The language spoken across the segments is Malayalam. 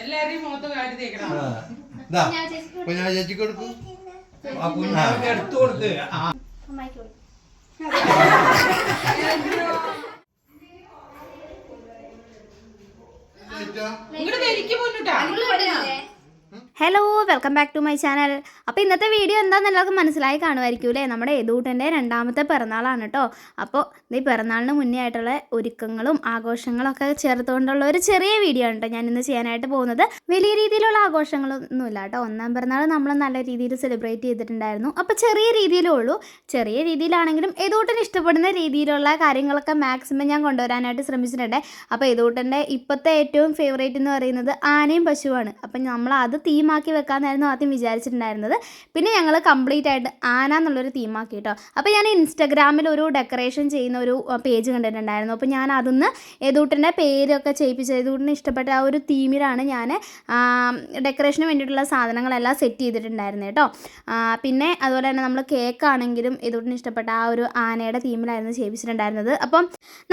എല്ലാരെയും മുഖത്ത് കാട്ടി തേക്കണം. ചേച്ചി കൊടുക്കൂ. എടുത്തു കൊടുത്ത് ഇങ്ങോട്ട് വലിക്ക് പോന്നിട്ടാ. Hello, welcome back to my channel. അപ്പോൾ ഇന്നത്തെ വീഡിയോ എന്താണെന്ന് എല്ലാവർക്കും മനസ്സിലായി കാണുമായിരിക്കും അല്ലേ. നമ്മുടെ യദൂട്ടൻ്റെ രണ്ടാമത്തെ പിറന്നാളാണ് കേട്ടോ. അപ്പോൾ ഈ പിറന്നാളിന് മുന്നേ ആയിട്ടുള്ള ഒരുക്കങ്ങളും ആഘോഷങ്ങളൊക്കെ ചേർത്തുകൊണ്ടുള്ള ഒരു ചെറിയ വീഡിയോ ആണ് കേട്ടോ ഞാൻ ഇന്ന് ചെയ്യാനായിട്ട് പോകുന്നത്. വലിയ രീതിയിലുള്ള ആഘോഷങ്ങളൊന്നുമില്ല കേട്ടോ. ഒന്നാം പിറന്നാൾ നമ്മൾ നല്ല രീതിയിൽ സെലിബ്രേറ്റ് ചെയ്തിട്ടുണ്ടായിരുന്നു. അപ്പോൾ ചെറിയ രീതിയിലേ ഉള്ളൂ. ചെറിയ രീതിയിലാണെങ്കിലും യദൂട്ടന് ഇഷ്ടപ്പെടുന്ന രീതിയിലുള്ള കാര്യങ്ങളൊക്കെ മാക്സിമം ഞാൻ കൊണ്ടുവരാനായിട്ട് ശ്രമിച്ചിട്ടുണ്ട്. അപ്പോൾ യദൂട്ടൻ്റെ ഇപ്പോഴത്തെ ഏറ്റവും ഫേവറേറ്റ് എന്ന് പറയുന്നത് ആനയും പശുവാണ്. അപ്പം നമ്മൾ അത് തീമാക്കി വെക്കാമെന്നായിരുന്നു ആദ്യം വിചാരിച്ചിട്ടുണ്ടായിരുന്നത്. പിന്നെ ഞങ്ങൾ കംപ്ലീറ്റ് ആയിട്ട് ആന എന്നുള്ളൊരു തീമാക്കി കേട്ടോ. അപ്പോൾ ഞാൻ ഇൻസ്റ്റഗ്രാമിൽ ഒരു ഡെക്കറേഷൻ ചെയ്യുന്ന ഒരു പേജ് കണ്ടിട്ടുണ്ടായിരുന്നു. അപ്പോൾ ഞാൻ അതിന്ന് യദൂട്ടൻ്റെ പേരൊക്കെ ചെയ്യിപ്പിച്ച് യദൂട്ടിന് ഇഷ്ടപ്പെട്ട ആ ഒരു തീമിലാണ് ഞാൻ ഡെക്കറേഷന് വേണ്ടിയിട്ടുള്ള സാധനങ്ങളെല്ലാം സെറ്റ് ചെയ്തിട്ടുണ്ടായിരുന്നു കേട്ടോ. പിന്നെ അതുപോലെ തന്നെ നമ്മൾ കേക്കാണെങ്കിലും യദൂട്ടിന് ഇഷ്ടപ്പെട്ട ആ ഒരു ആനയുടെ തീമിലായിരുന്നു ചെയ്യിപ്പിച്ചിട്ടുണ്ടായിരുന്നത്. അപ്പം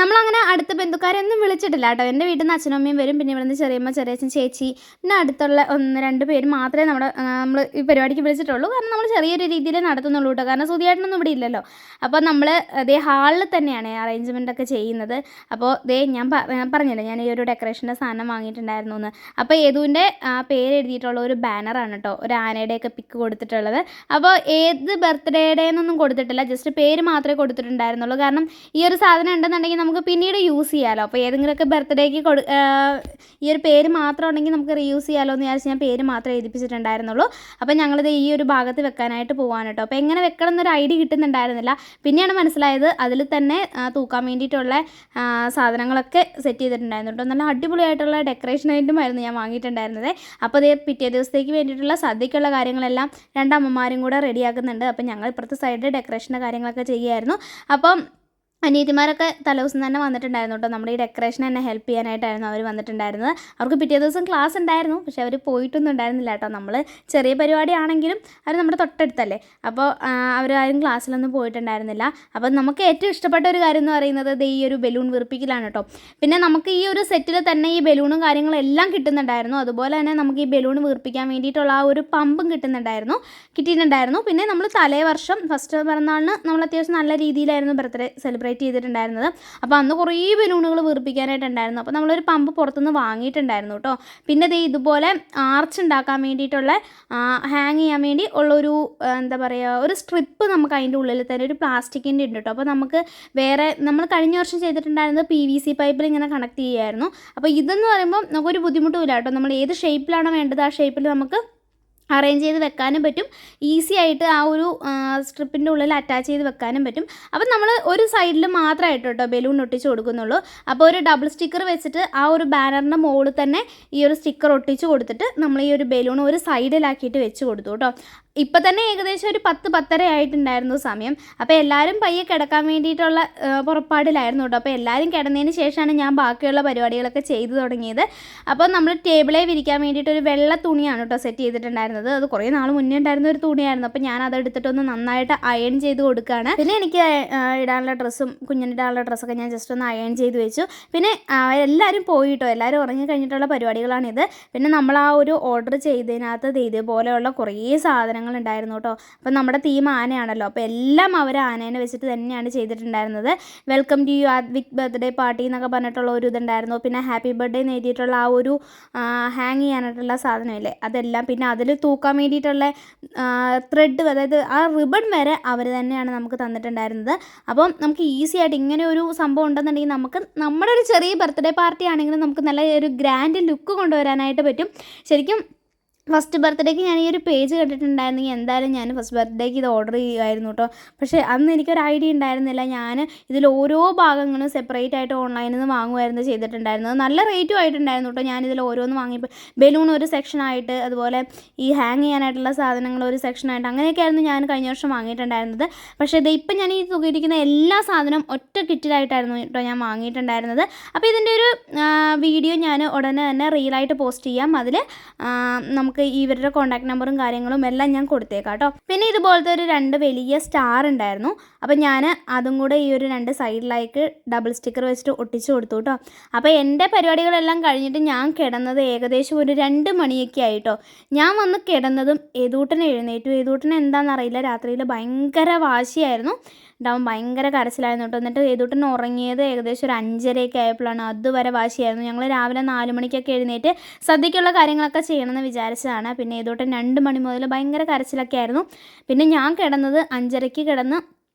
നമ്മളങ്ങനെ അടുത്ത ബന്ധുക്കാരെയൊന്നും വിളിച്ചിട്ടില്ല കേട്ടോ. എൻ്റെ വീട്ടിൽ നിന്ന് അച്ഛനും അമ്മയും വരും, പിന്നെ ഇവിടുന്ന് ചെറിയമ്മ, ചെറിയച്ഛൻ, ചേച്ചി, പിന്നെ അടുത്തുള്ള 1-2 പേര് മാത്രമേ നമ്മൾ ഈ പരിപാടിക്ക് വിളിച്ചിട്ടുള്ളൂ. കാരണം നമ്മൾ ചെറിയൊരു രീതിയിൽ നടത്തുന്നുള്ളൂ കേട്ടോ. കാരണം സുധിയേട്ടനൊന്നും ഇവിടെ ഇല്ലല്ലോ. അപ്പോൾ നമ്മൾ അതേ ഹാളിൽ തന്നെയാണ് അറേഞ്ച്മെൻ്റ് ഒക്കെ ചെയ്യുന്നത്. അപ്പോൾ ഞാൻ പറഞ്ഞില്ല ഞാൻ ഈ ഒരു ഡെക്കറേഷൻ്റെ സാധനം വാങ്ങിയിട്ടുണ്ടായിരുന്നു എന്ന്. അപ്പോൾ യദുവിൻ്റെ പേര് എഴുതിയിട്ടുള്ള ഒരു ബാനറാണ് കേട്ടോ, ഒരു ആനയുടെയൊക്കെ പിക്ക് കൊടുത്തിട്ടുള്ളത്. അപ്പോൾ ഏത് ബർത്ത്ഡേയുടെ എന്നൊന്നും കൊടുത്തിട്ടില്ല, ജസ്റ്റ് പേര് മാത്രമേ കൊടുത്തിട്ടുണ്ടായിരുന്നുള്ളൂ. കാരണം ഈ ഒരു സാധനം ഉണ്ടെന്നുണ്ടെങ്കിൽ നമുക്ക് പിന്നീട് യൂസ് ചെയ്യാമല്ലോ. അപ്പോൾ ഏതെങ്കിലുമൊക്കെ ബർത്ത്ഡേക്ക് ഈ ഒരു പേര് മാത്രം ഉണ്ടെങ്കിൽ നമുക്ക് റീയൂസ് ചെയ്യാമല്ലോ എന്ന് വിചാരിച്ച് ഞാൻ പേര് മാത്രമേ എഴുതിപ്പിച്ചിട്ടുണ്ടായിരുന്നുള്ളൂ. അപ്പോൾ ഞങ്ങളിത് ഈ ഒരു ഭാഗത്ത് വെക്കാനായിട്ട് പോകാൻ കേട്ടോ. അപ്പോൾ എങ്ങനെ വെക്കണം എന്നൊരു ഐഡിയ കിട്ടുന്നുണ്ടായിരുന്നില്ല. പിന്നെയാണ് മനസ്സിലായത് അതിൽ തന്നെ തൂക്കാൻ വേണ്ടിയിട്ടുള്ള സാധനങ്ങളൊക്കെ സെറ്റ് ചെയ്തിട്ടുണ്ടായിരുന്നു കേട്ടോ. നല്ല അടിപൊളിയായിട്ടുള്ള ഡെക്കറേഷൻ ഐറ്റമായിരുന്നു ഞാൻ വാങ്ങിയിട്ടുണ്ടായിരുന്നത്. അപ്പോൾ അതേ പിറ്റേ ദിവസത്തേക്ക് വേണ്ടിയിട്ടുള്ള സദ്യക്കുള്ള കാര്യങ്ങളെല്ലാം രണ്ടമ്മമാരും കൂടെ റെഡിയാക്കുന്നുണ്ട്. അപ്പോൾ ഞങ്ങൾ ഇപ്പുറത്തെ സൈഡിൽ ഡെക്കറേഷൻ്റെ കാര്യങ്ങളൊക്കെ ചെയ്യുമായിരുന്നു. അപ്പം അനിയത്തിമാരൊക്കെ തലേദിവസം തന്നെ വന്നിട്ടുണ്ടായിരുന്നു കേട്ടോ. നമ്മുടെ ഈ ഡെക്കറേഷൻ തന്നെ ഹെൽപ്പ് ചെയ്യാനായിട്ടായിരുന്നു അവർ വന്നിട്ടുണ്ടായിരുന്നത്. അവർക്ക് പിറ്റേ ദിവസം ക്ലാസ് ഉണ്ടായിരുന്നു, പക്ഷേ അവർ പോയിട്ടൊന്നും ഉണ്ടായിരുന്നില്ല കേട്ടോ. നമ്മൾ ചെറിയ പരിപാടിയാണെങ്കിലും അവർ നമ്മുടെ തൊട്ടടുത്തല്ലേ. അപ്പോൾ അവരാരും ക്ലാസ്സിലൊന്നും പോയിട്ടുണ്ടായിരുന്നില്ല. അപ്പോൾ നമുക്ക് ഏറ്റവും ഇഷ്ടപ്പെട്ട ഒരു കാര്യം എന്ന് പറയുന്നത് ഈ ഒരു ബലൂൺ വീർപ്പിക്കലാണ് കേട്ടോ. പിന്നെ നമുക്ക് ഈ ഒരു സെറ്റിൽ തന്നെ ഈ ബലൂണും കാര്യങ്ങളും എല്ലാം കിട്ടുന്നുണ്ടായിരുന്നു. അതുപോലെ തന്നെ നമുക്ക് ഈ ബലൂൺ വീർപ്പിക്കാൻ വേണ്ടിയിട്ടുള്ള ആ ഒരു പമ്പും കിട്ടിയിട്ടുണ്ടായിരുന്നു. പിന്നെ നമ്മൾ തലേ വർഷം ഫസ്റ്റ് പിറന്നാളിന് നമ്മൾ അത്യാവശ്യം നല്ല രീതിയിലായിരുന്നു ബർത്ത്ഡേ സെലിബ്രേറ്റ് ചെയ്തിട്ടുണ്ടായിരുന്നത്. അപ്പോൾ അന്ന് കുറേ ബലൂണുകൾ വീർപ്പിക്കാനായിട്ടുണ്ടായിരുന്നു. അപ്പോൾ നമ്മളൊരു പമ്പ് പുറത്തുനിന്ന് വാങ്ങിയിട്ടുണ്ടായിരുന്നു കേട്ടോ. പിന്നെ ഇതുപോലെ ആർച്ച് ഉണ്ടാക്കാൻ വേണ്ടിയിട്ടുള്ള ഹാങ് ചെയ്യാൻ വേണ്ടി ഉള്ളൊരു എന്താ പറയുക, ഒരു സ്ട്രിപ്പ് നമുക്ക് അതിൻ്റെ ഉള്ളിൽ തന്നെ ഒരു പ്ലാസ്റ്റിക്കിൻ്റെ ഉണ്ട് കേട്ടോ. അപ്പോൾ നമുക്ക് വേറെ നമ്മൾ കഴിഞ്ഞ വർഷം ചെയ്തിട്ടുണ്ടായിരുന്നത് PVC പൈപ്പിൽ ഇങ്ങനെ കണക്ട് ചെയ്യുമായിരുന്നു. അപ്പോൾ ഇതെന്ന് പറയുമ്പോൾ നമുക്കൊരു ബുദ്ധിമുട്ടുമില്ല കേട്ടോ. നമ്മൾ ഏത് ഷേപ്പിലാണോ വേണ്ടത് ആ ഷേപ്പിൽ നമുക്ക് അറേഞ്ച് ചെയ്ത് വെക്കാനും പറ്റും. ഈസി ആയിട്ട് ആ ഒരു സ്ട്രിപ്പിൻ്റെ ഉള്ളിൽ അറ്റാച്ച് ചെയ്ത് വെക്കാനും പറ്റും. അപ്പം നമ്മൾ ഒരു സൈഡിൽ മാത്രമായിട്ട് കേട്ടോ ബലൂൺ ഒട്ടിച്ച് കൊടുക്കുന്നുള്ളൂ. അപ്പോൾ ഒരു ഡബിൾ സ്റ്റിക്കർ വെച്ചിട്ട് ആ ഒരു ബാനറിൻ്റെ മുകളിൽ തന്നെ ഈ ഒരു സ്റ്റിക്കർ ഒട്ടിച്ച് കൊടുത്തിട്ട് നമ്മൾ ഈ ഒരു ബലൂൺ ഒരു സൈഡിലാക്കിയിട്ട് വെച്ച് കൊടുത്തു കേട്ടോ. ഇപ്പം തന്നെ ഏകദേശം ഒരു 10-10:30 ആയിട്ടുണ്ടായിരുന്നു സമയം. അപ്പോൾ എല്ലാവരും പയ്യെ കിടക്കാൻ വേണ്ടിയിട്ടുള്ള പുറപ്പാടിലായിരുന്നു കേട്ടോ. അപ്പോൾ എല്ലാവരും കിടന്നതിന് ശേഷമാണ് ഞാൻ ബാക്കിയുള്ള പരിപാടികളൊക്കെ ചെയ്തു തുടങ്ങിയത്. അപ്പോൾ നമ്മൾ ടേബിളെ വിരിക്കാൻ വേണ്ടിയിട്ട് ഒരു വെള്ള തുണിയാണ് കേട്ടോ സെറ്റ് ചെയ്തിട്ടുണ്ടായിരുന്നത്. അത് കുറേ നാൾ മുന്നേ ഉണ്ടായിരുന്ന ഒരു തുണിയായിരുന്നു. അപ്പോൾ ഞാൻ അതെടുത്തിട്ടൊന്ന് നന്നായിട്ട് അയൺ ചെയ്ത് കൊടുക്കുകയാണ്. പിന്നെ എനിക്ക് ഇടാനുള്ള ഡ്രസ്സും കുഞ്ഞിനിടാനുള്ള ഡ്രസ്സൊക്കെ ഞാൻ ജസ്റ്റ് ഒന്ന് അയൺ ചെയ്ത് വെച്ചു. പിന്നെ എല്ലാവരും പോയി കേട്ടോ. എല്ലാവരും ഉറങ്ങി കഴിഞ്ഞിട്ടുള്ള പരിപാടികളാണിത്. പിന്നെ നമ്മൾ ആ ഒരു ഓർഡർ ചെയ്തതിനകത്ത് ഇതേപോലെയുള്ള കുറേ സാധനങ്ങൾ ഉണ്ടായിരുന്നു കേട്ടോ. അപ്പം നമ്മുടെ തീം ആനയാണല്ലോ. അപ്പോൾ എല്ലാം അവർ ആനേനെ വെച്ചിട്ട് തന്നെയാണ് ചെയ്തിട്ടുണ്ടായിരുന്നത്. Welcome to you Advik birthday party എന്നൊക്കെ പറഞ്ഞിട്ടുള്ള ഒരു ഇതുണ്ടായിരുന്നു. പിന്നെ ഹാപ്പി ബർത്ത്ഡേ എന്ന് എഴുതിയിട്ടുള്ള ആ ഒരു ഹാങ് ചെയ്യാനായിട്ടുള്ള സാധനമില്ലേ അതെല്ലാം, പിന്നെ അതിൽ തൂക്കാൻ വേണ്ടിയിട്ടുള്ള ത്രെഡ്, അതായത് ആ റിബൺ വരെ അവർ തന്നെയാണ് നമുക്ക് തന്നിട്ടുണ്ടായിരുന്നത്. അപ്പം നമുക്ക് ഈസി ആയിട്ട് ഇങ്ങനെ ഒരു സംഭവം ഉണ്ടെന്നുണ്ടെങ്കിൽ നമുക്ക് നമ്മുടെ ഒരു ചെറിയ ബർത്ത്ഡേ പാർട്ടി ആണെങ്കിലും നമുക്ക് നല്ല ഒരു ഗ്രാൻഡ് ലുക്ക് കൊണ്ടുവരാനായിട്ട് പറ്റും. ശരിക്കും ഫസ്റ്റ് ബർത്ത്ഡേക്ക് ഞാൻ ഈ ഒരു പേജ് കണ്ടിട്ടുണ്ടായിരുന്നെങ്കിൽ എന്തായാലും ഞാൻ ഫസ്റ്റ് ബർത്ത്ഡേക്ക് ഇത് ഓർഡർ ചെയ്യുമായിരുന്നു കേട്ടോ. പക്ഷേ അന്ന് എനിക്കൊരു ഐഡിയ ഉണ്ടായിരുന്നില്ല. ഞാൻ ഇതിൽ ഓരോ ഭാഗങ്ങളും സെപ്പറേറ്റ് ആയിട്ട് ഓൺലൈനിൽ നിന്ന് വാങ്ങുമായിരുന്നു ചെയ്തിട്ടുണ്ടായിരുന്നത്. നല്ല റേറ്റും ആയിട്ടുണ്ടായിരുന്നു കേട്ടോ. ഞാനിതിൽ ഓരോന്ന് വാങ്ങിയപ്പോൾ ബലൂൺ ഒരു സെക്ഷനായിട്ട്, അതുപോലെ ഈ ഹാങ് ചെയ്യാനായിട്ടുള്ള സാധനങ്ങൾ ഒരു സെക്ഷനായിട്ട്, അങ്ങനെയൊക്കെയായിരുന്നു ഞാൻ കഴിഞ്ഞ വർഷം വാങ്ങിയിട്ടുണ്ടായിരുന്നത്. പക്ഷേ ഇപ്പം ഞാൻ ഈ തുകയിരിക്കുന്ന എല്ലാ സാധനവും ഒറ്റ കിറ്റിലായിട്ടായിരുന്നു കേട്ടോ ഞാൻ വാങ്ങിയിട്ടുണ്ടായിരുന്നത്. അപ്പോൾ ഇതിൻ്റെ ഒരു വീഡിയോ ഞാൻ ഉടനെ തന്നെ റീലായിട്ട് പോസ്റ്റ് ചെയ്യാം. അതിൽ നമുക്ക് നമുക്ക് ഇവരുടെ കോൺടാക്ട് നമ്പറും കാര്യങ്ങളും എല്ലാം ഞാൻ കൊടുത്തേക്കാം കേട്ടോ. പിന്നെ ഇതുപോലത്തെ ഒരു 2 വലിയ സ്റ്റാർ ഉണ്ടായിരുന്നു. അപ്പോൾ ഞാൻ അതും കൂടെ ഈ ഒരു 2 സൈഡിലേക്ക് ഡബിൾ സ്റ്റിക്കർ വെച്ചിട്ട് ഒട്ടിച്ച് കൊടുത്തു കേട്ടോ. അപ്പോൾ എൻ്റെ പരിപാടികളെല്ലാം കഴിഞ്ഞിട്ട് ഞാൻ കിടന്നത് ഏകദേശം ഒരു 2 മണിയൊക്കെ ആയിട്ടോ. ഞാൻ വന്ന് കിടന്നതും ഏതൂട്ടനെ എഴുന്നേറ്റു. ഏതൂട്ടനെ എന്താണെന്നറിയില്ല, രാത്രിയിൽ ഭയങ്കര വാശിയായിരുന്നു, ഉണ്ടാവും ഭയങ്കര കരച്ചിലായിരുന്നു കേട്ടോ. എന്നിട്ട് ഏതൂട്ടൻ ഉറങ്ങിയത് ഏകദേശം ഒരു 5:30 ആയപ്പോഴാണ്. അതുവരെ വാശിയായിരുന്നു. ഞങ്ങൾ രാവിലെ 4 മണിക്കൊക്കെ എഴുന്നേറ്റ് സദ്യക്കുള്ള കാര്യങ്ങളൊക്കെ ചെയ്യണമെന്ന് വിചാരിച്ചതാണ്. പിന്നെ ഏതൂട്ടൻ 2 മണി മുതൽ ഭയങ്കര കരച്ചിലൊക്കെ ആയിരുന്നു. പിന്നെ ഞാൻ കിടന്നത് 5:30 കിടന്ന്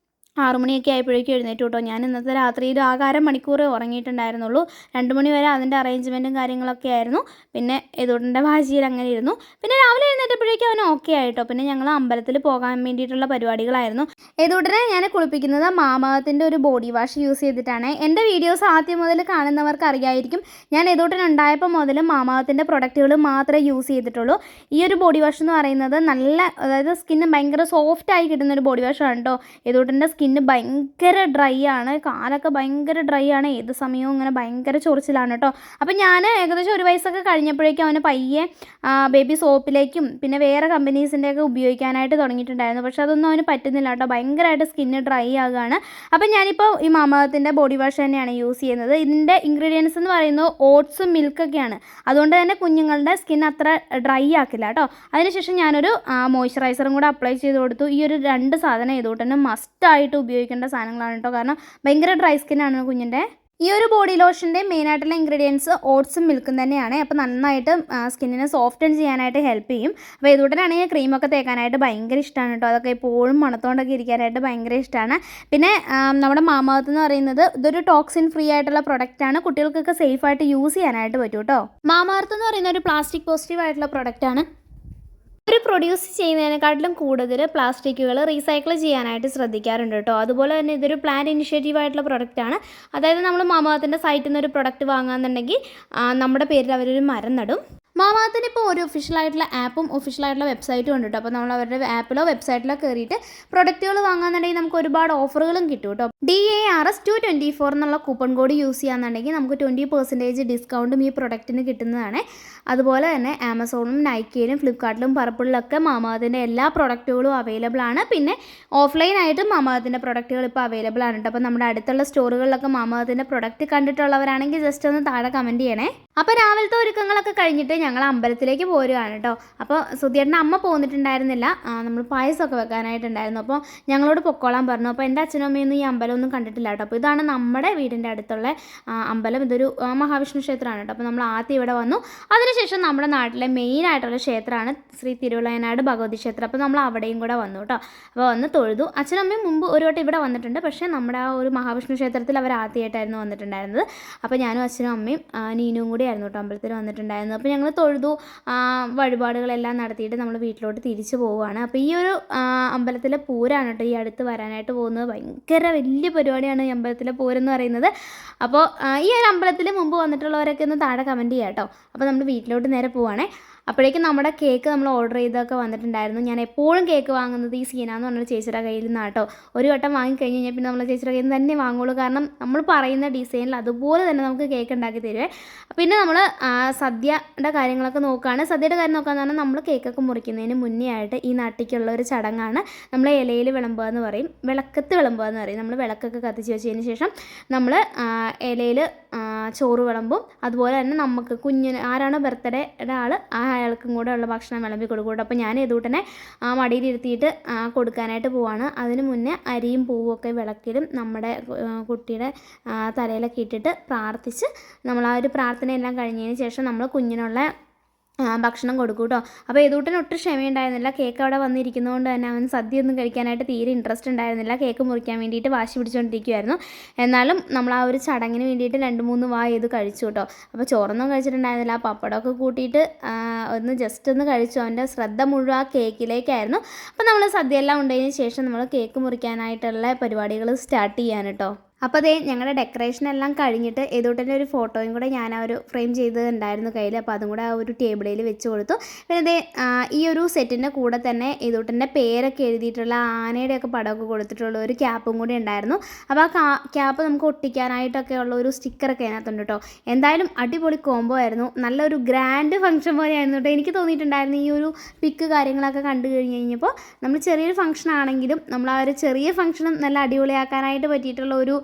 6 മണിയൊക്കെ ആയപ്പോഴേക്കും എഴുന്നേറ്റു കേട്ടോ. ഞാൻ ഇന്നത്തെ രാത്രിയിൽ ആകെ 1/2 മണിക്കൂറേ ഉറങ്ങിയിട്ടുണ്ടായിരുന്നുള്ളൂ. 2 മണി വരെ അതിൻ്റെ അറേഞ്ച്മെൻറ്റും കാര്യങ്ങളൊക്കെ ആയിരുന്നു. പിന്നെ ഏതൂട്ടൻ്റെ വാശിയിൽ അങ്ങനെ ഇരുന്നു. പിന്നെ രാവിലെ എഴുന്നേറ്റപ്പോഴേക്കും അവൻ ഓക്കെ ആയിട്ടോ. പിന്നെ ഞങ്ങൾ അമ്പലത്തിൽ പോകാൻ വേണ്ടിയിട്ടുള്ള പരിപാടികളായിരുന്നു. ഏതൂട്ടനെ ഞാൻ കുളിപ്പിക്കുന്നത് മാമാത്തിൻ്റെ ഒരു ബോഡി വാഷ് യൂസ് ചെയ്തിട്ടാണ്. എൻ്റെ വീഡിയോസ് ആദ്യം മുതൽ കാണുന്നവർക്ക് അറിയായിരിക്കും, ഞാൻ ഏതൂട്ടൻ ഉണ്ടായപ്പോൾ മുതൽ മാമാത്തിൻ്റെ പ്രൊഡക്റ്റുകൾ മാത്രമേ യൂസ് ചെയ്തിട്ടുള്ളൂ. ഈ ഒരു ബോഡി വാഷ് എന്ന് പറയുന്നത് നല്ല, അതായത് സ്കിന്ന് ഭയങ്കര സോഫ്റ്റായി കിട്ടുന്നൊരു ബോഡി വാഷാണ് കേട്ടോ. ഏതൂട്ടൻ്റെ സ്കിന്ന് ഭയങ്കര ഡ്രൈ ആണ്, കാലൊക്കെ ഭയങ്കര ഡ്രൈ ആണ്, ഏത് സമയവും ഇങ്ങനെ ഭയങ്കര ചൊറിച്ചിലാണ് കേട്ടോ. അപ്പം ഞാൻ ഏകദേശം 1 വയസ്സൊക്കെ കഴിഞ്ഞപ്പോഴേക്കും അവന് പയ്യെ ബേബി സോപ്പിലേക്കും പിന്നെ വേറെ കമ്പനീസിൻ്റെയൊക്കെ ഉപയോഗിക്കാനായിട്ട് തുടങ്ങിയിട്ടുണ്ടായിരുന്നു. പക്ഷെ അതൊന്നും അവന് പറ്റുന്നില്ല കേട്ടോ, ഭയങ്കരമായിട്ട് സ്കിന്ന് ഡ്രൈ ആകുകയാണ്. അപ്പം ഞാനിപ്പോൾ ഈ മാമാത്തിൻ്റെ ബോഡി വാഷ് തന്നെയാണ് യൂസ് ചെയ്യുന്നത്. ഇതിൻ്റെ ഇൻഗ്രീഡിയൻസ് എന്ന് പറയുന്നത് ഓട്സും മിൽക്കൊക്കെയാണ്. അതുകൊണ്ട് തന്നെ കുഞ്ഞുങ്ങളുടെ സ്കിൻ അത്ര ഡ്രൈ ആക്കില്ല കേട്ടോ. അതിനുശേഷം ഞാനൊരു മോയ്സ്ചറൈസറും കൂടെ അപ്ലൈ ചെയ്ത് കൊടുത്തു. ഈ ഒരു 2 സാധനം ഏതൂട്ടനും മസ്റ്റായിട്ട് ഉപയോഗിക്കേണ്ട സാധനങ്ങളാണ് കേട്ടോ. കാരണം ഭയങ്കര ഡ്രൈ സ്കിന്നാണ് കുഞ്ഞിൻ്റെ. ഈ ഒരു ബോഡി ലോഷൻ്റെ മെയിനായിട്ടുള്ള ഇൻഗ്രീഡിയൻസ് ഓട്സും മിൽക്കും തന്നെയാണ്. അപ്പോൾ നന്നായിട്ട് സ്കിന്നിനെ സോഫ്റ്റൻ ചെയ്യാനായിട്ട് ഹെൽപ്പ് ചെയ്യും. അപ്പോൾ ഇതുകൊണ്ടാണെങ്കിൽ ക്രീമൊക്കെ തേക്കാനായിട്ട് ഭയങ്കര ഇഷ്ടമാണ് കേട്ടോ. അതൊക്കെ എപ്പോഴും മണത്തോണ്ടൊക്കെ ഇരിക്കാനായിട്ട് ഭയങ്കര ഇഷ്ടമാണ്. പിന്നെ നമ്മുടെ മാമാഅർത്ത് എന്ന് പറയുന്നത് ഇതൊരു ടോക്സിൻ ഫ്രീ ആയിട്ടുള്ള പ്രൊഡക്റ്റാണ്. കുട്ടികൾക്കൊക്കെ സേഫായിട്ട് യൂസ് ചെയ്യാനായിട്ട് പറ്റും കേട്ടോ. മാമാഅർത്ത് എന്ന് പറയുന്ന ഒരു പ്ലാസ്റ്റിക് പോസിറ്റീവ് ആയിട്ടുള്ള പ്രൊഡക്റ്റാണ്. ഒരു പ്രൊഡ്യൂസ് ചെയ്യുന്നതിനെക്കാട്ടിലും കൂടുതൽ പ്ലാസ്റ്റിക്കുകൾ റീസൈക്കിൾ ചെയ്യാനായിട്ട് ശ്രദ്ധിക്കാറുണ്ട് കേട്ടോ. അതുപോലെ തന്നെ ഇതൊരു പ്ലാന്റ് ഇനിഷ്യേറ്റീവ് ആയിട്ടുള്ള പ്രൊഡക്റ്റാണ്. അതായത് നമ്മൾ മാമാഅർത്തിൻ്റെ സൈറ്റിൽ നിന്ന് ഒരു പ്രൊഡക്റ്റ് വാങ്ങുകയെന്നുണ്ടെങ്കിൽ നമ്മുടെ പേരിൽ അവരൊരു മരം നടും. മാമാഅർത്തിന് ഇപ്പോൾ ഒരു ഒഫീഷ്യലായിട്ടുള്ള ആപ്പും ഒഫീഷ്യലായിട്ടുള്ള വെബ്സൈറ്റും ഉണ്ട് കേട്ടോ. അപ്പോൾ നമ്മൾ അവരുടെ ആപ്പിലോ വെബ്സൈറ്റിലോ കയറിയിട്ട് പ്രൊഡക്റ്റുകൾ വാങ്ങുകയെന്നുണ്ടെങ്കിൽ നമുക്ക് ഒരുപാട് ഓഫറുകളും കിട്ടും കേട്ടോ. DARS 224 എന്നുള്ള കൂപ്പൺ കോഡ് യൂസ് ചെയ്യുകയാണെന്നുണ്ടെങ്കിൽ നമുക്ക് 20% ഡിസ്കൗണ്ടും ഈ പ്രൊഡക്റ്റിന് കിട്ടുന്നതാണ്. അതുപോലെ തന്നെ ആമസോണും നൈക്കയിലും ഫ്ലിപ്കാർട്ടിലും പർപ്പിളിലൊക്കെ മാമാഅർത്തിൻ്റെ എല്ലാ പ്രൊഡക്റ്റുകളും അവൈലബിൾ ആണ്. പിന്നെ ഓഫ്ലൈനായിട്ടും മാമാഅർത്തിൻ്റെ പ്രൊഡക്റ്റുകൾ ഇപ്പോൾ അവൈലബിൾ ആണ് കേട്ടോ. അപ്പോൾ നമ്മുടെ അടുത്തുള്ള സ്റ്റോറുകളിലൊക്കെ മാമാഅർത്തിൻ്റെ പ്രൊഡക്റ്റ് കണ്ടിട്ടുള്ളവരാണെങ്കിൽ ജസ്റ്റ് ഒന്ന് താഴെ കമൻറ്റ് ചെയ്യണേ. അപ്പോൾ രാവിലത്തെ ഒരുക്കങ്ങളൊക്കെ കഴിഞ്ഞിട്ട് ഞങ്ങൾ അമ്പലത്തിലേക്ക് പോരുകയാണ് കേട്ടോ. അപ്പോൾ സുധിയേട്ടൻ്റെ അമ്മ പോന്നിട്ടുണ്ടായിരുന്നില്ല, നമ്മൾ പായസമൊക്കെ വെക്കാനായിട്ടുണ്ടായിരുന്നു. അപ്പോൾ ഞങ്ങളോട് പൊക്കോളാൻ പറഞ്ഞു. അപ്പോൾ എൻ്റെ അച്ഛനും അമ്മയൊന്നും ഈ അമ്പലമൊന്നും കണ്ടിട്ടില്ല കേട്ടോ. അപ്പോൾ ഇതാണ് നമ്മുടെ വീടിൻ്റെ അടുത്തുള്ള അമ്പലം. ഇതൊരു മഹാവിഷ്ണു ക്ഷേത്രമാണ് കേട്ടോ. അപ്പോൾ നമ്മൾ ആദ്യം ഇവിടെ വന്നു. അതിനുശേഷം നമ്മുടെ നാട്ടിലെ മെയിൻ ആയിട്ടുള്ള ക്ഷേത്രമാണ് ശ്രീ തിരുവള്ളയനാട് ഭഗവതി ക്ഷേത്രം. അപ്പോൾ നമ്മൾ അവിടെയും കൂടെ വന്നു കേട്ടോ. അപ്പോൾ വന്ന് തൊഴുതു. അച്ഛനും അമ്മയും മുമ്പ് ഒരു വട്ടം ഇവിടെ വന്നിട്ടുണ്ട്, പക്ഷേ നമ്മുടെ ആ ഒരു മഹാവിഷ്ണു ക്ഷേത്രത്തിൽ അവർ ആദ്യമായിട്ടായിരുന്നു വന്നിട്ടുണ്ടായിരുന്നത്. അപ്പോൾ ഞാനും അച്ഛനും അമ്മയും നീനും കൂടി ആയിരുന്നു കേട്ടോ അമ്പലത്തിൽ വന്നിട്ടുണ്ടായിരുന്നത്. അപ്പോൾ ഞങ്ങൾ തൊഴുതു, വഴിപാടുകളെല്ലാം നടത്തിയിട്ട് നമ്മൾ വീട്ടിലോട്ട് തിരിച്ചു പോവുകയാണ്. അപ്പോൾ ഈ ഒരു അമ്പലത്തിലെ പൂരാണ് കേട്ടോ ഈ അടുത്ത് വരാനായിട്ട് പോകുന്നത്. ഭയങ്കര വലിയ പരിപാടിയാണ് ഈ അമ്പലത്തിലെ പൂരെന്ന് പറയുന്നത്. അപ്പോൾ ഈ ഒരു അമ്പലത്തിൽ മുമ്പ് വന്നിട്ടുള്ളവരൊക്കെ ഒന്ന് താഴെ കമൻറ്റ് ചെയ്യാം കേട്ടോ. അപ്പോൾ നമ്മൾ വീട്ടിലോട്ട് നേരെ പോവുകയാണേ. അപ്പോഴേക്കും നമ്മുടെ കേക്ക് നമ്മൾ ഓർഡർ ചെയ്തൊക്കെ വന്നിട്ടുണ്ടായിരുന്നു. ഞാൻ എപ്പോഴും കേക്ക് വാങ്ങുന്നത് ഈ സീന എന്ന് പറഞ്ഞൊരു ചേച്ചിയുടെ കയ്യിൽ നിന്നാണ് കേട്ടോ. ഒരു വട്ടം വാങ്ങിക്കഴിഞ്ഞ് കഴിഞ്ഞാൽ പിന്നെ നമ്മൾ ചേച്ചിയുടെ കയ്യിൽ നിന്ന് തന്നെ വാങ്ങുള്ളൂ. കാരണം നമ്മൾ പറയുന്ന ഡിസൈനിൽ അതുപോലെ തന്നെ നമുക്ക് കേക്ക് ഉണ്ടാക്കി തരുവേ. പിന്നെ നമ്മൾ സദ്യയുടെ കാര്യങ്ങളൊക്കെ നോക്കുകയാണ്. സദ്യയുടെ കാര്യം നോക്കുകയെന്ന് പറഞ്ഞാൽ നമ്മൾ കേക്കൊക്കെ മുറിക്കുന്നതിന് മുന്നേ ആയിട്ട് ഈ നാട്ടിലേക്കുള്ള ഒരു ചടങ്ങാണ്. നമ്മൾ ഇലയിൽ വിളമ്പുക എന്ന് പറയും, വിളക്കത്ത് വിളമ്പുക എന്ന് പറയും. നമ്മൾ വിളക്കൊക്കെ കത്തിച്ച് വെച്ചതിന് ശേഷം നമ്മൾ ഇലയിൽ ചോറ് വിളമ്പും. അതുപോലെ തന്നെ നമുക്ക് കുഞ്ഞിന് ആരാണോ ബർത്ത്ഡേയുടെ ആൾ അയാൾക്കും കൂടെ ഉള്ള ഭക്ഷണം വിളമ്പി കൊടുക്കും. അപ്പോൾ ഞാൻ ഏതൂട്ടനെ മടിയിലിരുത്തിയിട്ട് കൊടുക്കാനായിട്ട് പോവാണ്. അതിന് മുന്നേ അരിയും പൂവും ഒക്കെ വിളക്കിലും നമ്മുടെ കുട്ടിയുടെ തലയിലൊക്കെ ഇട്ടിട്ട് പ്രാർത്ഥിച്ച് നമ്മൾ ആ ഒരു പ്രാർത്ഥനയെല്ലാം കഴിഞ്ഞതിന് ശേഷം നമ്മൾ കുഞ്ഞിനുള്ള ഭക്ഷണം കൊടുക്കും കേട്ടോ. അപ്പോൾ ഏതൂട്ടന് ഒട്ടും ക്ഷമയുണ്ടായിരുന്നില്ല. കേക്ക് അവിടെ വന്നിരിക്കുന്നതുകൊണ്ട് തന്നെ അവൻ സദ്യ ഒന്നും കഴിക്കാനായിട്ട് തീരെ ഇൻട്രസ്റ്റ് ഉണ്ടായിരുന്നില്ല. കേക്ക് മുറിക്കാൻ വേണ്ടിയിട്ട് വാശി പിടിച്ചുകൊണ്ടിരിക്കുമായിരുന്നു. എന്നാലും നമ്മൾ ആ ഒരു ചടങ്ങിന് വേണ്ടിയിട്ട് 2-3 വാ ചെയ്ത് കഴിച്ചു കേട്ടോ. അപ്പോൾ ചോറൊന്നും കഴിച്ചിട്ടുണ്ടായിരുന്നില്ല. പപ്പടമൊക്കെ കൂട്ടിയിട്ട് ഒന്ന് ജസ്റ്റ് ഒന്ന് കഴിച്ചു. അവൻ്റെ ശ്രദ്ധ മുഴുവൻ ആ കേക്കിലേക്കായിരുന്നു. അപ്പോൾ നമ്മൾ സദ്യയെല്ലാം ഉണ്ടതിന് ശേഷം നമ്മൾ കേക്ക് മുറിക്കാനായിട്ടുള്ള പരിപാടികൾ സ്റ്റാർട്ട് ചെയ്യാൻ കേട്ടോ. അപ്പോൾ അതേ ഞങ്ങളുടെ ഡെക്കറേഷൻ എല്ലാം കഴിഞ്ഞിട്ട് ഏതോട്ടൻ്റെ ഒരു ഫോട്ടോയും കൂടെ ഞാൻ ആ ഒരു ഫ്രെയിം ചെയ്തിട്ടുണ്ടായിരുന്നു കയ്യിൽ. അപ്പോൾ അതും കൂടെ ആ ഒരു ടേബിളിൽ വെച്ച് കൊടുത്തു. പിന്നെ അതേ ഈ ഒരു സെറ്റിൻ്റെ കൂടെ തന്നെ ഏതോട്ടൻ്റെ പേരൊക്കെ എഴുതിയിട്ടുള്ള ആനയുടെയൊക്കെ പടമൊക്കെ കൊടുത്തിട്ടുള്ള ഒരു ക്യാപ്പും കൂടി ഉണ്ടായിരുന്നു. അപ്പോൾ ആ ക്യാപ്പ് നമുക്ക് ഒട്ടിക്കാനായിട്ടൊക്കെ ഉള്ള ഒരു സ്റ്റിക്കറൊക്കെ അതിനകത്തുണ്ട് കേട്ടോ. എന്തായാലും അടിപൊളി കോംബോ ആയിരുന്നു. നല്ലൊരു ഗ്രാൻഡ് ഫംഗ്ഷൻ പോലെയായിരുന്നു കേട്ടോ. എനിക്ക് തോന്നിയിട്ടുണ്ടായിരുന്നു ഈ ഒരു പിക്ക് കാര്യങ്ങളൊക്കെ കണ്ടു കഴിഞ്ഞപ്പോൾ നമ്മൾ ചെറിയൊരു ഫംഗ്ഷൻ ആണെങ്കിലും നമ്മൾ ആ ഒരു ചെറിയ ഫംഗ്ഷനും നല്ല അടിപൊളിയാക്കാനായിട്ട് പറ്റിയിട്ടുള്ള ഒരു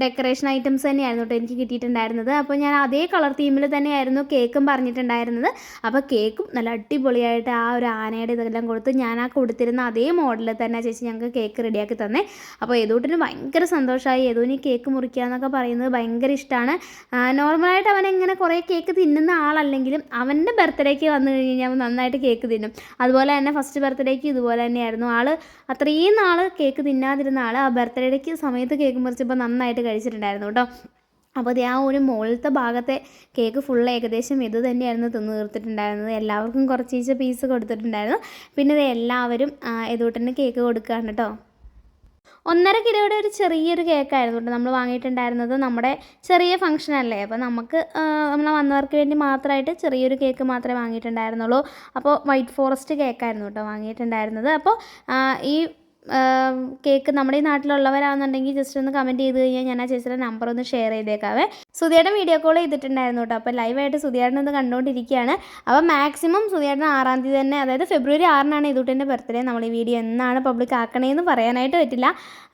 ഡെക്കറേഷൻ ഐറ്റംസ് തന്നെയായിരുന്നു കേട്ടോ എനിക്ക് കിട്ടിയിട്ടുണ്ടായിരുന്നത്. അപ്പോൾ ഞാൻ അതേ കളർ തീമിൽ തന്നെയായിരുന്നു കേക്കും പറഞ്ഞിട്ടുണ്ടായിരുന്നത്. അപ്പോൾ കേക്കും നല്ല അടിപൊളിയായിട്ട് ആ ഒരു ആനയുടെ ഇതെല്ലാം കൊടുത്ത് ഞാൻ ആ കൊടുത്തിരുന്ന അതേ മോഡലിൽ തന്നെ ചേച്ചി ഞങ്ങൾക്ക് കേക്ക് റെഡിയാക്കി തന്നെ. അപ്പോൾ ഏതോട്ടിന് ഭയങ്കര സന്തോഷമായി. ഏതോനി കേക്ക് മുറിക്കുക എന്നൊക്കെ പറയുന്നത് ഭയങ്കര ഇഷ്ടമാണ്. നോർമലായിട്ട് അവൻ ഇങ്ങനെ കുറേ കേക്ക് തിന്നുന്ന ആളല്ലെങ്കിലും അവൻ്റെ ബർത്ത്ഡേക്ക് വന്നു കഴിഞ്ഞാൽ അവൻ നന്നായിട്ട് കേക്ക് തിന്നും. അതുപോലെ തന്നെ ഫസ്റ്റ് ബർത്ത്ഡേക്ക് ഇതുപോലെ തന്നെയായിരുന്നു. ആൾ അത്രയും നാൾ കേക്ക് തിന്നാതിരുന്ന ആൾ ആ ബർത്ത്ഡേക്ക് സമയത്ത് കേക്ക് മുറിച്ചപ്പോൾ നന്നായിട്ട് കഴിച്ചിട്ടുണ്ടായിരുന്നു കേട്ടോ. അപ്പോൾ അത് ആ ഒരു മുകളിലത്തെ ഭാഗത്തെ കേക്ക് ഫുള്ള് ഏകദേശം ഇത് തന്നെയായിരുന്നു തിന്ന് തീർത്തിട്ടുണ്ടായിരുന്നത്. എല്ലാവർക്കും കുറച്ച് പീസ് കൊടുത്തിട്ടുണ്ടായിരുന്നു. പിന്നെ ഇത് എല്ലാവരും ഏതോട്ടന് കേക്ക് കൊടുക്കുകയാണ് കേട്ടോ. 1.5 കിലോയുടെ ഒരു ചെറിയൊരു കേക്കായിരുന്നു കേട്ടോ നമ്മൾ വാങ്ങിയിട്ടുണ്ടായിരുന്നത്. നമ്മുടെ ചെറിയ ഫംഗ്ഷനല്ലേ, അപ്പോൾ നമുക്ക് നമ്മൾ വന്നവർക്ക് വേണ്ടി മാത്രമായിട്ട് ചെറിയൊരു കേക്ക് മാത്രമേ വാങ്ങിയിട്ടുണ്ടായിരുന്നുള്ളൂ. അപ്പോൾ വൈറ്റ് ഫോറസ്റ്റ് കേക്കായിരുന്നു കേട്ടോ വാങ്ങിയിട്ടുണ്ടായിരുന്നത്. അപ്പോൾ ഈ കേക്ക് നമ്മുടെ ഈ നാട്ടിലുള്ളവരാണെന്നുണ്ടെങ്കിൽ ജസ്റ്റ് ഒന്ന് കമൻറ്റ് ചെയ്ത് കഴിഞ്ഞാൽ ഞാൻ ആ ചേച്ചിയുടെ നമ്പർ ഒന്ന് ഷെയർ ചെയ്തേക്കാവേ. സുധിയേട്ടൻ വീഡിയോ കോൾ ചെയ്തിട്ടുണ്ടായിരുന്നു കേട്ടോ. അപ്പോൾ ലൈവായിട്ട് സുധിയേട്ടൻ ഒന്ന് കണ്ടുകൊണ്ടിരിക്കുകയാണ്. അപ്പോൾ മാക്സിമം സുധിയേട്ടൻ 6-ാം തീയതി തന്നെ, അതായത് ഫെബ്രുവരി 6-നാണ് ഏതൂട്ടൻ്റെ ബർത്ത്ഡേ. നമ്മൾ ഈ വീഡിയോ എന്നാണ് പബ്ലിക് ആക്കണേന്ന് പറയാനായിട്ട് പറ്റില്ല.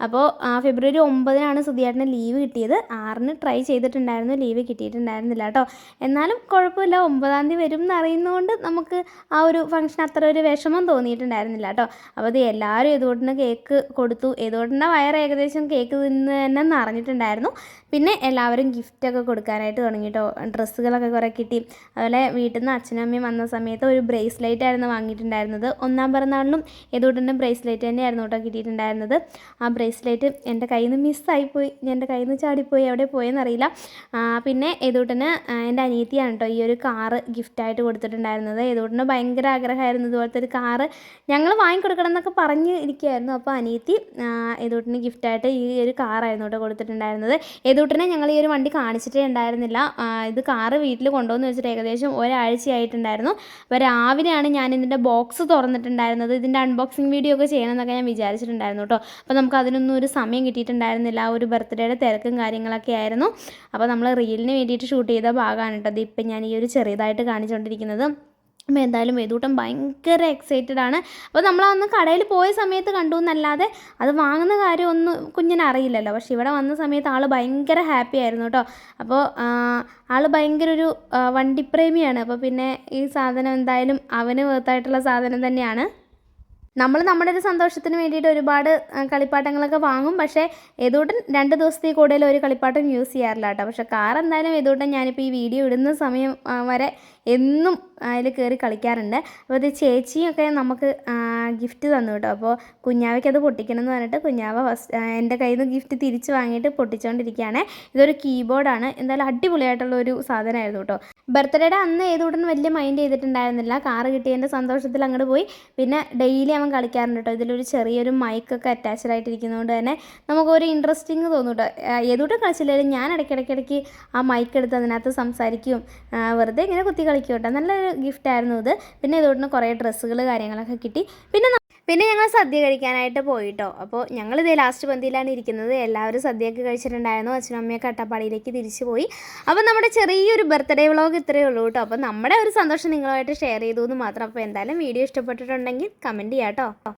അപ്പോൾ ഫെബ്രുവരി 9-നാണ് സുധിയേട്ടന് ലീവ് കിട്ടിയത്. 6-ന് ട്രൈ ചെയ്തിട്ടുണ്ടായിരുന്നു, ലീവ് കിട്ടിയിട്ടുണ്ടായിരുന്നില്ല കേട്ടോ. എന്നാലും കുഴപ്പമില്ല, 9-ാം തീയതി വരും എന്നറിയുന്നതുകൊണ്ട് നമുക്ക് ആ ഒരു ഫംഗ്ഷൻ അത്ര ഒരു വിഷമം തോന്നിയിട്ടുണ്ടായിരുന്നില്ല കേട്ടോ. അപ്പോൾ അത് എല്ലാവരും ഏതോട്ടിന് കേക്ക് കൊടുത്തു. ഏതോട്ടിൻ്റെ വയറ് ഏകദേശം കേക്ക് തിന്ന് തന്നെ നിറഞ്ഞിട്ടുണ്ടായിരുന്നു. പിന്നെ എല്ലാവരും ഗിഫ്റ്റൊക്കെ കൊടുക്കാനായിട്ട് തുടങ്ങി കേട്ടോ. ഡ്രസ്സുകളൊക്കെ കുറേ കിട്ടി. അതുപോലെ വീട്ടിൽ നിന്ന് അച്ഛനും അമ്മയും വന്ന സമയത്ത് ഒരു ബ്രേസ്ലെറ്റ് ആയിരുന്നു വാങ്ങിയിട്ടുണ്ടായിരുന്നത്. 1-ാം പിറന്നാളിനും ഏതോട്ടിൻ്റെ ബ്രേസ്ലെറ്റ് തന്നെയായിരുന്നു കേട്ടോ കിട്ടിയിട്ടുണ്ടായിരുന്നത്. ആ ബ്രേസ്ലെറ്റ് എൻ്റെ കയ്യിൽ നിന്ന് മിസ്സായിപ്പോയി, എൻ്റെ കയ്യിൽ നിന്ന് ചാടിപ്പോയി, എവിടെ പോയെന്നറിയില്ല. പിന്നെ ഏതോട്ടിന് എൻ്റെ അനിയത്തിയാണ് കേട്ടോ ഈ ഒരു കാറ് ഗിഫ്റ്റായിട്ട് കൊടുത്തിട്ടുണ്ടായിരുന്നത്. ഏതോട്ടിന് ഭയങ്കര ആഗ്രഹമായിരുന്നു ഇതുപോലത്തെ ഒരു കാറ് ഞങ്ങൾ വാങ്ങിക്കൊടുക്കണം എന്നൊക്കെ പറഞ്ഞ് ഇരിക്കുകയായിരുന്നു. അപ്പോൾ അനിയത്തി ഏതോട്ടിന് ഗിഫ്റ്റായിട്ട് ഈ ഒരു കാറായിരുന്നു കേട്ടോ കൊടുത്തിട്ടുണ്ടായിരുന്നത്. ഏതോട്ടിനെ ഞങ്ങൾ ഈ ഒരു വണ്ടി കാണിച്ചിട്ടേ ഉണ്ടായിരുന്നില്ല. ഇത് കാറ് വീട്ടിൽ കൊണ്ടുവന്ന് വെച്ചിട്ട് ഏകദേശം ഒരാഴ്ചയായിട്ടുണ്ടായിരുന്നു. അപ്പോൾ രാവിലെയാണ് ഞാൻ ഇതിൻ്റെ ബോക്സ് തുറന്നിട്ടുണ്ടായിരുന്നത്. ഇതിൻ്റെ അൺബോക്സിങ് വീഡിയോ ഒക്കെ ചെയ്യണമെന്നൊക്കെ ഞാൻ വിചാരിച്ചിട്ടുണ്ടായിരുന്നു കേട്ടോ. അപ്പോൾ നമുക്ക് അതിനൊന്നും ഒരു സമയം കിട്ടിയിട്ടുണ്ടായിരുന്നില്ല. ഒരു ബർത്ത്ഡേയുടെ തിരക്കും കാര്യങ്ങളൊക്കെ ആയിരുന്നു. അപ്പോൾ നമ്മൾ റീലിന് വേണ്ടിയിട്ട് ഷൂട്ട് ചെയ്ത ഭാഗമാണ് കേട്ടോ അത് ഇപ്പം ഞാൻ ഈ ഒരു ചെറിയതായിട്ട് കാണിച്ചുകൊണ്ടിരിക്കുന്നത്. അപ്പോൾ എന്തായാലും ഏതൂട്ടം ഭയങ്കര എക്സൈറ്റഡ് ആണ്. അപ്പോൾ നമ്മളന്ന് കടയിൽ പോയ സമയത്ത് കണ്ടു എന്നല്ലാതെ അത് വാങ്ങുന്ന കാര്യമൊന്നും കുഞ്ഞിനെ അറിയില്ലല്ലോ. പക്ഷെ ഇവിടെ വന്ന സമയത്ത് ആൾ ഭയങ്കര ഹാപ്പി ആയിരുന്നു കേട്ടോ. അപ്പോൾ ആൾ ഭയങ്കര ഒരു വണ്ടിപ്രേമിയാണ്. അപ്പോൾ പിന്നെ ഈ സാധനം എന്തായാലും അവന് വേർത്തായിട്ടുള്ള സാധനം തന്നെയാണ്. നമ്മൾ നമ്മുടെ ഒരു സന്തോഷത്തിന് വേണ്ടിയിട്ട് ഒരുപാട് കളിപ്പാട്ടങ്ങളൊക്കെ വാങ്ങും. പക്ഷേ ഏതോട്ടൻ 2 ദിവസത്തിൽ കൂടുതൽ ഒരു കളിപ്പാട്ടം യൂസ് ചെയ്യാറില്ല കേട്ടോ. പക്ഷേ കാർ എന്തായാലും ഏതോട്ടൻ ഞാനിപ്പോൾ ഈ വീഡിയോ ഇടുന്ന സമയം വരെ എന്നും അതിൽ കയറി കളിക്കാറുണ്ട്. അപ്പോൾ ഇത് ചേച്ചിയൊക്കെ നമുക്ക് ഗിഫ്റ്റ് തന്നു കേട്ടോ. അപ്പോൾ കുഞ്ഞാവയ്ക്ക് അത് പൊട്ടിക്കണം എന്ന് പറഞ്ഞിട്ട് കുഞ്ഞാവ എൻ്റെ കയ്യിൽ നിന്ന് ഗിഫ്റ്റ് തിരിച്ച് വാങ്ങിയിട്ട് പൊട്ടിച്ചുകൊണ്ടിരിക്കുകയാണ്. ഇതൊരു കീബോർഡാണ്. എന്തായാലും അടിപൊളിയായിട്ടുള്ള ഒരു സാധനമായിരുന്നു കേട്ടോ. ബർത്ത്ഡേയുടെ അന്ന് ഏതോട്ടൻ വലിയ മൈൻഡ് ചെയ്തിട്ടുണ്ടായിരുന്നില്ല. കാറ് കിട്ടിയതിൻ്റെ സന്തോഷത്തിൽ അങ്ങോട്ട് പോയി. പിന്നെ ഡെയിലി അവൻ കളിക്കാറുണ്ട് കേട്ടോ. ഇതിലൊരു ചെറിയൊരു മൈക്കൊക്കെ അറ്റാച്ച്ഡ് ആയിട്ടിരിക്കുന്നതുകൊണ്ട് തന്നെ നമുക്കൊരു ഇൻട്രസ്റ്റിങ് തോന്നും കേട്ടോ. ഏതോട്ടും കളിച്ചില്ലെങ്കിലും ഞാൻ ഇടയ്ക്കിടയ്ക്ക് ആ മൈക്ക് എടുത്ത് അതിനകത്ത് സംസാരിക്കും, വെറുതെ ഇങ്ങനെ കുത്തി കളിക്കും കേട്ടോ. നല്ലൊരു ഗിഫ്റ്റായിരുന്നു ഇത്. പിന്നെ ഏതോട്ടിന് കുറേ ഡ്രസ്സുകൾ കാര്യങ്ങളൊക്കെ കിട്ടി. പിന്നെ ഞങ്ങൾ സദ്യ കഴിക്കാനായിട്ട് പോയിട്ടോ. അപ്പോൾ ഞങ്ങളിതേ ലാസ്റ്റ് പന്തിയിലാണ് ഇരിക്കുന്നത്. എല്ലാവരും സദ്യയൊക്കെ കഴിച്ചിട്ടുണ്ടായിരുന്നു. അച്ഛനും അമ്മയൊക്കെ അട്ടപ്പാടിയിലേക്ക് തിരിച്ചു പോയി. അപ്പോൾ നമ്മുടെ ചെറിയൊരു ബർത്ത്ഡേ വ്ളോഗ് ഇത്രയേ ഉള്ളൂ കേട്ടോ. അപ്പോൾ നമ്മുടെ ഒരു സന്തോഷം നിങ്ങളുമായിട്ട് ഷെയർ ചെയ്തു എന്ന് മാത്രം. അപ്പോൾ എന്തായാലും വീഡിയോ ഇഷ്ടപ്പെട്ടിട്ടുണ്ടെങ്കിൽ കമൻറ്റ് ചെയ്യാം കേട്ടോ.